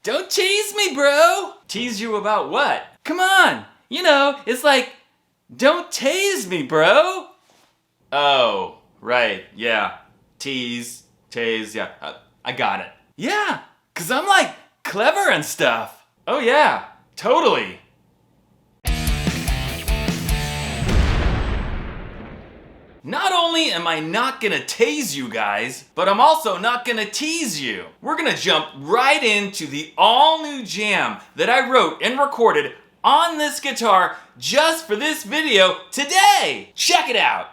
Don't tease me, bro! Tease you about what? Come on! You know, it's like, don't tase me, bro! Oh, right, yeah. Tease, tase, yeah. I got it. Yeah, 'cause I'm like clever and stuff. Oh yeah, totally. Not only am I not gonna tase you guys, but I'm also not gonna tease you. We're gonna jump right into the all-new jam that I wrote and recorded on this guitar just for this video today. Check it out.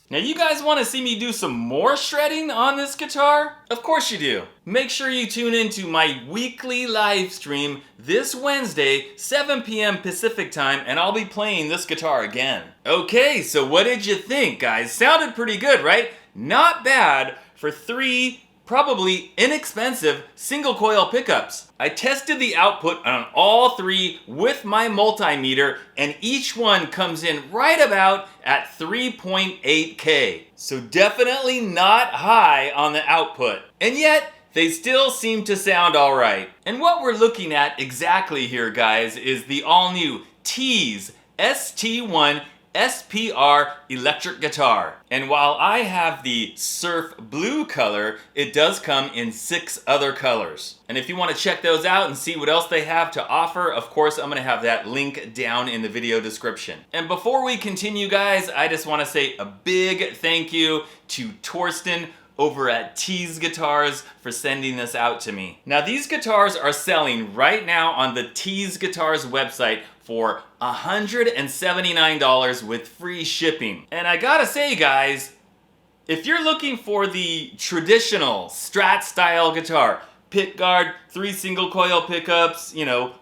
Now you guys want to see me do some more shredding on this guitar? Of course you do. Make sure you tune into my weekly live stream this Wednesday, 7 p.m. Pacific time, and I'll be playing this guitar again. Okay, so what did you think, guys? Sounded pretty good, right? Not bad for 3 probably inexpensive single coil pickups. I tested the output on all 3 with my multimeter, and each one comes in right about at 3.8K. So definitely not high on the output. And yet, they still seem to sound alright. And what we're looking at exactly here, guys, is the all-new Tease ST-1 SPR electric guitar. And while I have the surf blue color, it does come in 6 other colors. And if you want to check those out and see what else they have to offer, of course I'm going to have that link down in the video description. And before we continue, guys, I just want to say a big thank you to Torsten over at Tease Guitars for sending this out to me. Now these guitars are selling right now on the Tease Guitars website for $179 with free shipping. And I gotta say, guys, if you're looking for the traditional Strat style guitar, pick guard, 3 single coil pickups, you know,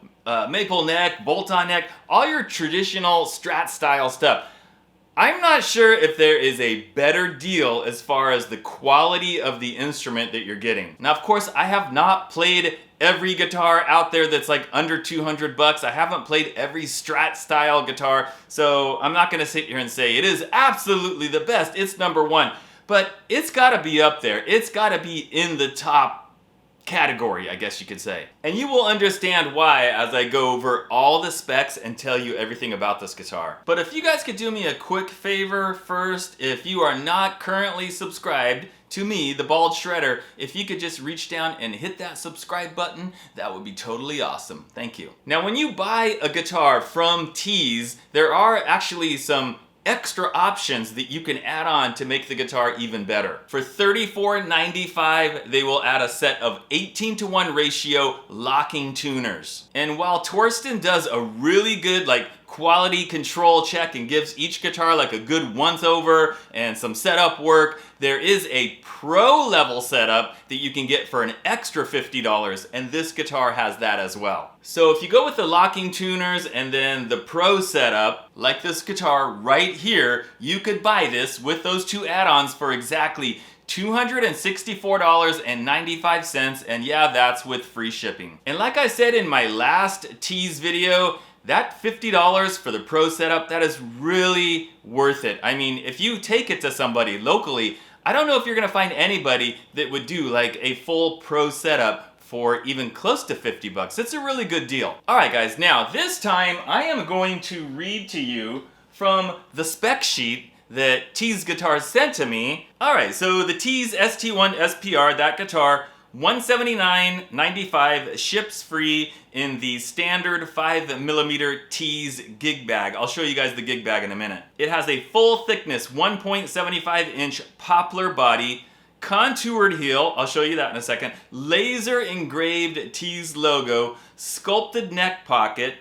maple neck, bolt-on neck, all your traditional Strat style stuff, I'm not sure if there is a better deal as far as the quality of the instrument that you're getting. Now, of course, I have not played every guitar out there that's like under 200 bucks. I haven't played every Strat style guitar, so I'm not gonna sit here and say it is absolutely the best, it's number 1, but it's gotta be up there. It's gotta be in the top category, I guess you could say. And you will understand why as I go over all the specs and tell you everything about this guitar. But if you guys could do me a quick favor first, if you are not currently subscribed to me, the Bald Shredder, if you could just reach down and hit that subscribe button, that would be totally awesome. Thank you. Now when you buy a guitar from Tease, there are actually some extra options that you can add on to make the guitar even better. For $34.95, they will add a set of 18:1 ratio locking tuners. And while Torsten does a really good quality control check and gives each guitar a good once over and some setup work, there is a pro level setup that you can get for an extra $50, and this guitar has that as well. So if you go with the locking tuners and then the pro setup, like this guitar right here, you could buy this with those two add-ons for exactly $264.95, and yeah, that's with free shipping. And like I said in my last Tease video, that $50 for the pro setup, that is really worth it. I mean, if you take it to somebody locally, I don't know if you're gonna find anybody that would do a full pro setup for even close to 50 bucks. It's a really good deal. All right, guys, now this time I am going to read to you from the spec sheet that Tease Guitars sent to me. All right, so the Tease ST-1 SPR, that guitar, $179.95, ships free in the standard 5mm Tease gig bag. I'll show you guys the gig bag in a minute. It has a full thickness 1.75-inch poplar body, contoured heel, I'll show you that in a second, laser engraved Tease logo, sculpted neck pocket.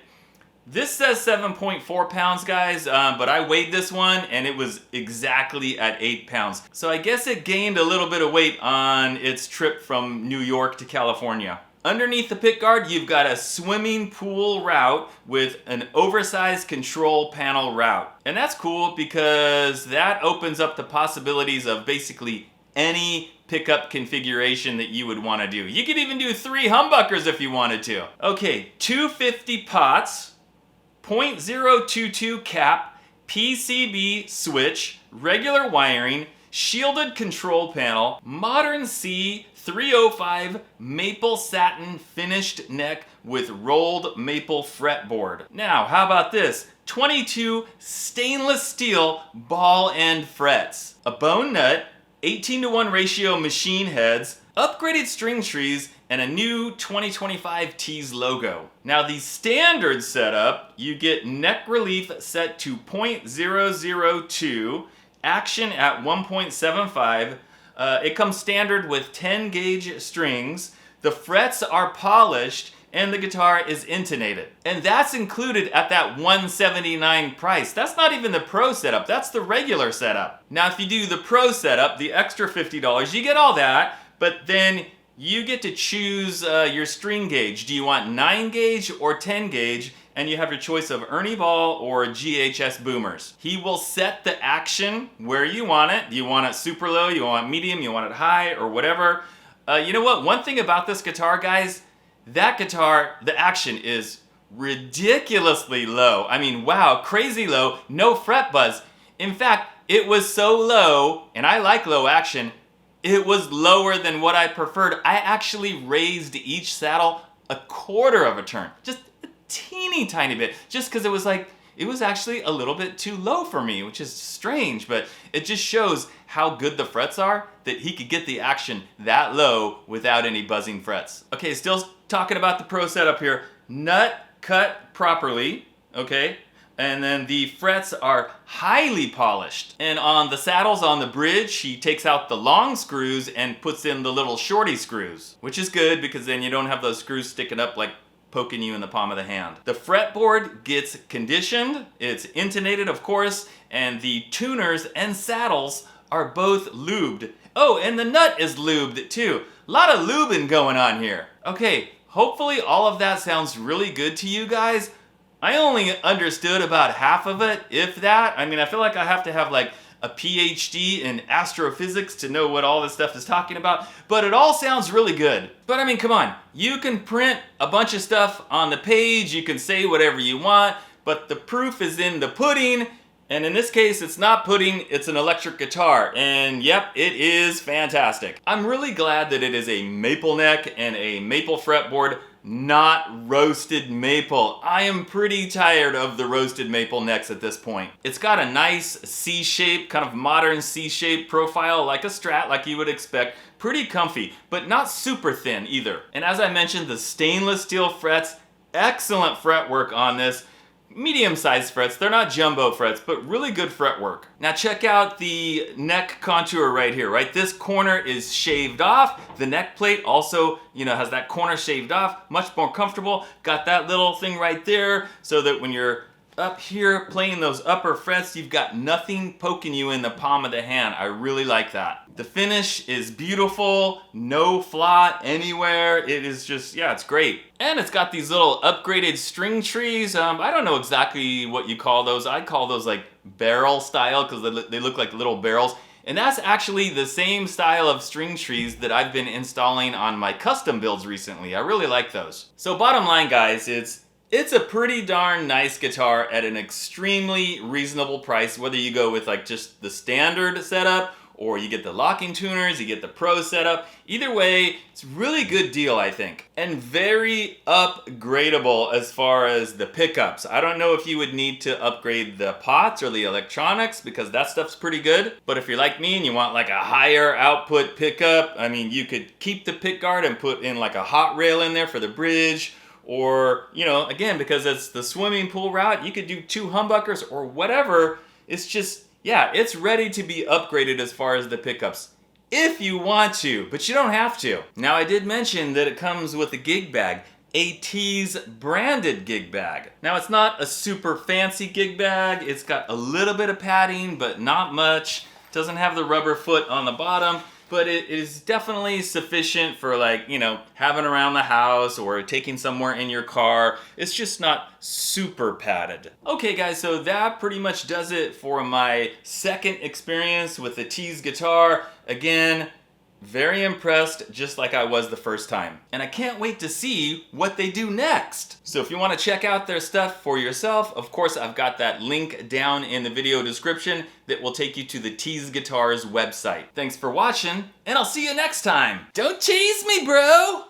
This says 7.4 pounds, guys, but I weighed this one and it was exactly at 8 pounds. So I guess it gained a little bit of weight on its trip from New York to California. Underneath the pickguard, you've got a swimming pool route with an oversized control panel route. And that's cool because that opens up the possibilities of basically any pickup configuration that you would want to do. You could even do 3 humbuckers if you wanted to. Okay, 250 pots. 0.022 cap, PCB switch, regular wiring, shielded control panel, modern C305 maple satin finished neck with rolled maple fretboard. Now, how about this? 22 stainless steel ball end frets, a bone nut, 18:1 ratio machine heads, upgraded string trees, and a new 2025 Tease logo. Now the standard setup, you get neck relief set to 0.002, action at 1.75. It comes standard with 10 gauge strings. The frets are polished and the guitar is intonated. And that's included at that $179 price. That's not even the pro setup, that's the regular setup. Now if you do the pro setup, the extra $50, you get all that, but then you get to choose your string gauge. Do you want 9 gauge or 10 gauge? And you have your choice of Ernie Ball or GHS boomers. He will set the action where you want it. You want it super low, you want it medium, you want it high, or whatever. You know what? One thing about this guitar, guys, that guitar, the action is ridiculously low. I mean, wow, crazy low, no fret buzz. In fact, it was so low, and I like low action, it was lower than what I preferred. I actually raised each saddle a quarter of a turn, just a teeny tiny bit, just because it was actually a little bit too low for me, which is strange, but it just shows how good the frets are that he could get the action that low without any buzzing frets. Okay, still talking about the pro setup here. Nut cut properly, okay? And then the frets are highly polished. And on the saddles on the bridge, he takes out the long screws and puts in the little shorty screws, which is good because then you don't have those screws sticking up poking you in the palm of the hand. The fretboard gets conditioned, it's intonated of course, and the tuners and saddles are both lubed. Oh, and the nut is lubed too. A lot of lubing going on here. Okay, hopefully all of that sounds really good to you guys. I only understood about half of it, if that. I mean, I feel like I have to have a PhD in astrophysics to know what all this stuff is talking about, but it all sounds really good. But I mean, come on, you can print a bunch of stuff on the page, you can say whatever you want, but the proof is in the pudding, and in this case, it's not pudding, it's an electric guitar, and yep, it is fantastic. I'm really glad that it is a maple neck and a maple fretboard, not roasted maple. I am pretty tired of the roasted maple necks at this point. It's got a nice C-shape, kind of modern C-shape profile, like a Strat, like you would expect. Pretty comfy, but not super thin either. And as I mentioned, the stainless steel frets, excellent fretwork on this. medium-sized frets. They're not jumbo frets, but really good fretwork. Now check out the neck contour right here, right? This corner is shaved off. The neck plate also, has that corner shaved off, much more comfortable. Got that little thing right there so that when you're up here playing those upper frets, you've got nothing poking you in the palm of the hand. I really like that. The finish is beautiful, no flaw anywhere. It is just, yeah, it's great. And it's got these little upgraded string trees. I don't know exactly what you call those. I call those like barrel style because they look like little barrels. And that's actually the same style of string trees that I've been installing on my custom builds recently. I really like those. So bottom line, guys, it's a pretty darn nice guitar at an extremely reasonable price, whether you go with like just the standard setup or you get the locking tuners, you get the pro setup. Either way, it's a really good deal, I think. And very upgradable as far as the pickups. I don't know if you would need to upgrade the pots or the electronics because that stuff's pretty good. But if you're like me and you want like a higher output pickup, I mean, you could keep the pick guard and put in like a hot rail in there for the bridge. Or, again, because it's the swimming pool route, you could do 2 humbuckers or whatever. It's just, yeah, it's ready to be upgraded as far as the pickups. If you want to, but you don't have to. Now, I did mention that it comes with a gig bag, a Tease branded gig bag. Now, it's not a super fancy gig bag. It's got a little bit of padding, but not much. It doesn't have the rubber foot on the bottom. But it is definitely sufficient for like, having around the house or taking somewhere in your car. It's just not super padded. Okay guys, so that pretty much does it for my second experience with the Tease guitar. Again, very impressed, just like I was the first time. And I can't wait to see what they do next. So if you want to check out their stuff for yourself, of course I've got that link down in the video description that will take you to the Tease Guitars website. Thanks for watching, and I'll see you next time. Don't tease me, bro!